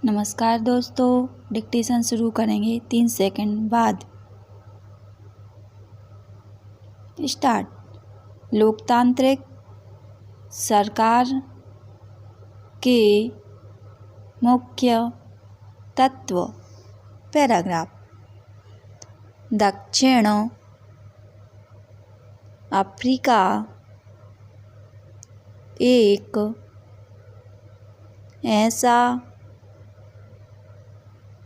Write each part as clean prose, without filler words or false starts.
नमस्कार दोस्तों, डिक्टेशन शुरू करेंगे 3 सेकंड बाद। स्टार्ट। लोकतांत्रिक सरकार के मुख्य तत्व। पैराग्राफ। दक्षिण अफ्रीका एक ऐसा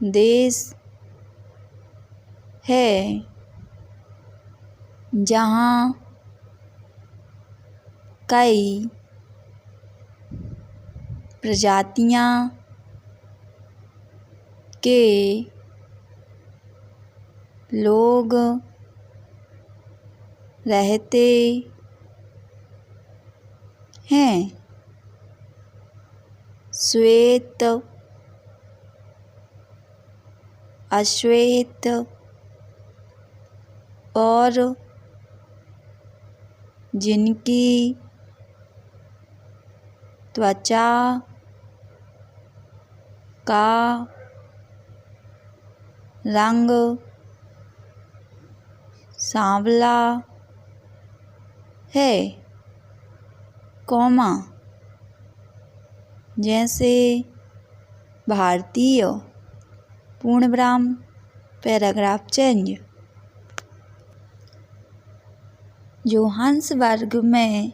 देश है जहाँ कई प्रजातियाँ के लोग रहते हैं। श्वेत, अश्वेत और जिनकी त्वचा का रंग सांवला है, जैसे भारतीय। पूर्णविराम। Paragraph change. जोहान्सबर्ग में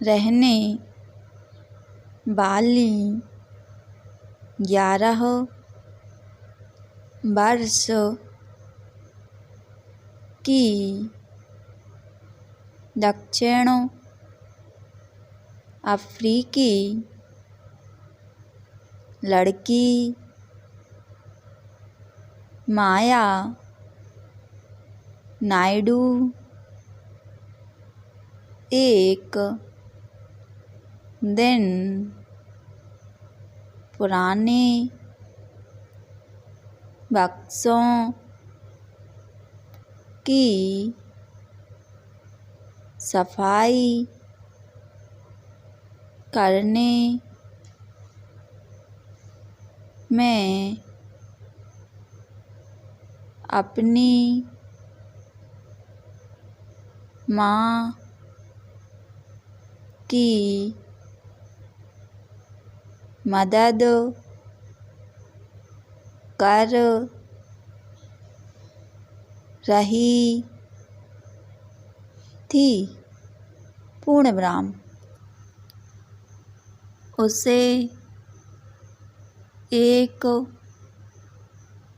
रहने वाली 11 वर्ष की दक्षिण अफ्रीकी लड़की माया नायडू एक दिन पुराने बक्सों की सफाई करने में अपनी माँ की मदद कर रही थी। पूर्णविराम। उसे एक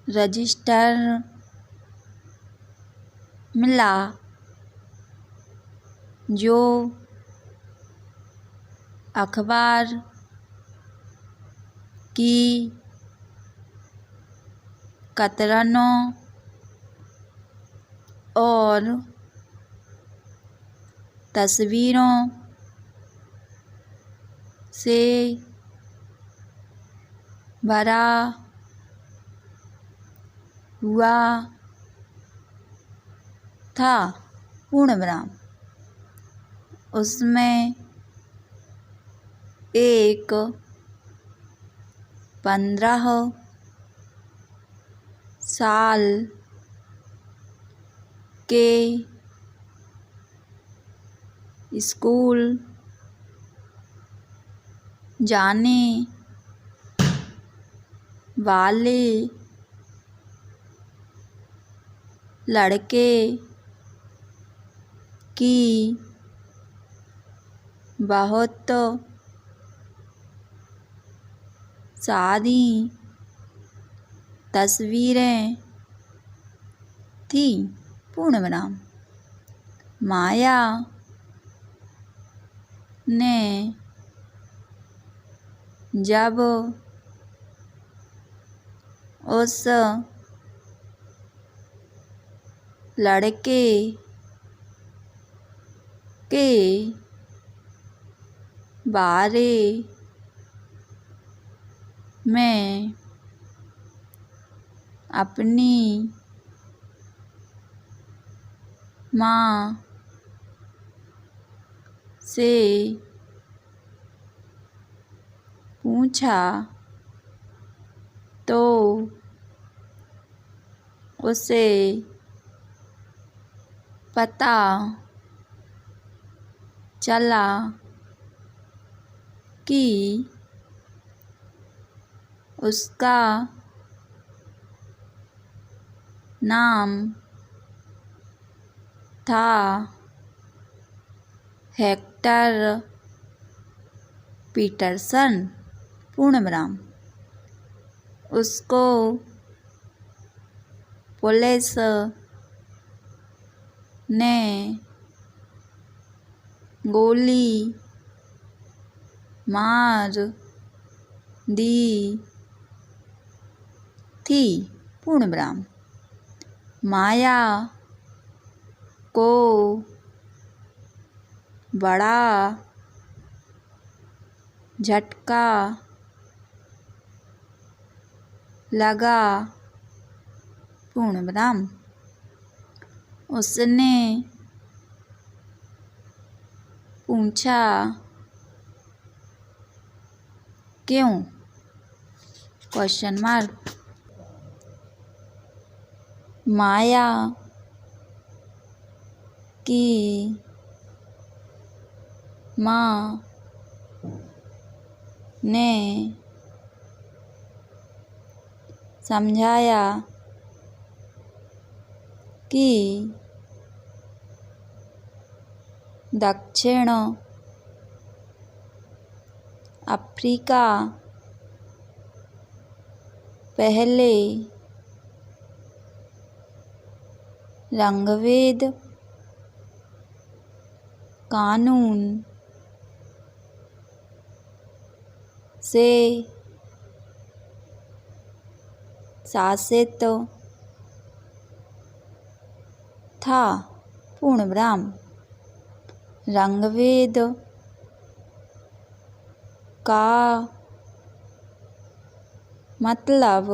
रजिस्टर मिला जो अखबार की कतरनों और तस्वीरों से भरा हुआ था। पूर्णविराम। उसमें एक 15 साल के स्कूल जाने वाले लड़के की बहुत सारी तस्वीरें थी। पूर्णविराम। माया ने जब उस लड़के के बारे में अपनी माँ से पूछा तो उसे पता चला कि उसका नाम था हेक्टर पीटरसन। पूर्णविराम। उसको पुलिस ने गोली मार दी थी। पूर्णविराम। माया को बड़ा झटका लगा। पूर्णविराम। उसने पूछा, क्यों? Question mark. माया की माँ ने समझाया कि दक्षिण अफ्रीका पहले रंगभेद कानून से शासित था। पूर्णविराम। रंगभेद का मतलब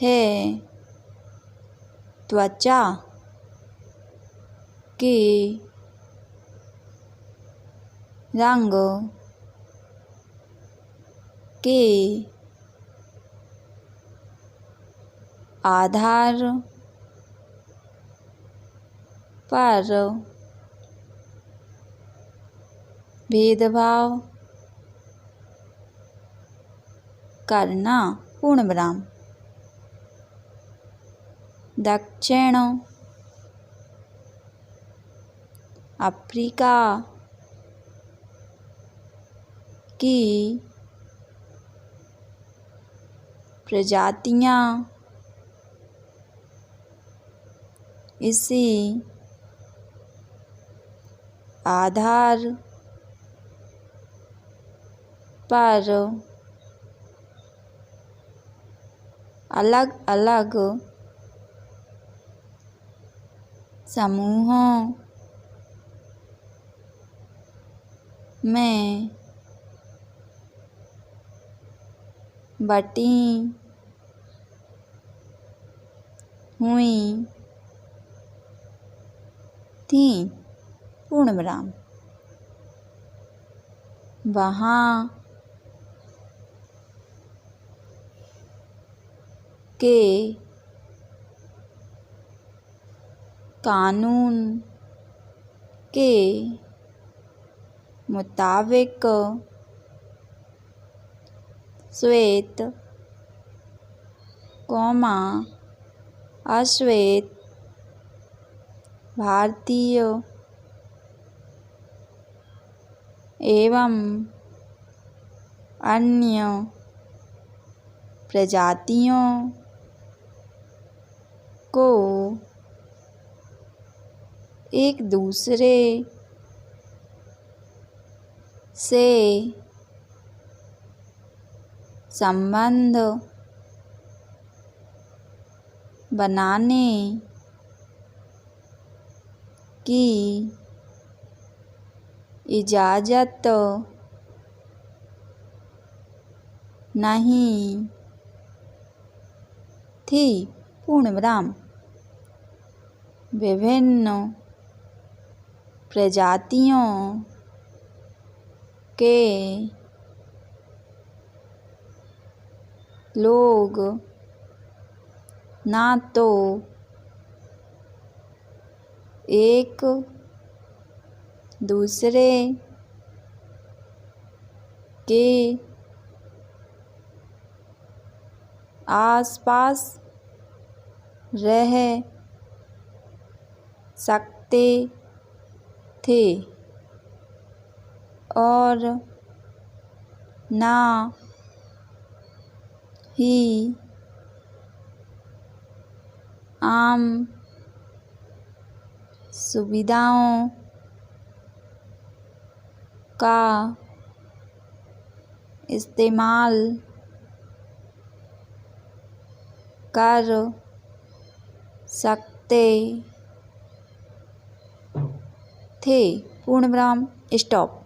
है त्वचा के रंग के आधार पर भेदभाव करना। पूर्णविराम। दक्षिण अफ्रीका की प्रजातियां इसी आधार पर अलग अलग समूहों में बटी हुई थी। पूर्णविराम। वहाँ के कानून के मुताबिक श्वेत, अश्वेत भारतीय एवं अन्य प्रजातियों को एक दूसरे से संबंध बनाने की इजाज़त नहीं थी। पूर्णविराम। विभिन्न प्रजातियों के लोग ना तो एक दूसरे के आसपास रह सकते थे और ना ही आम सुविधाओं का इस्तेमाल कर सकते थे। पूर्ण विराम, स्टॉप।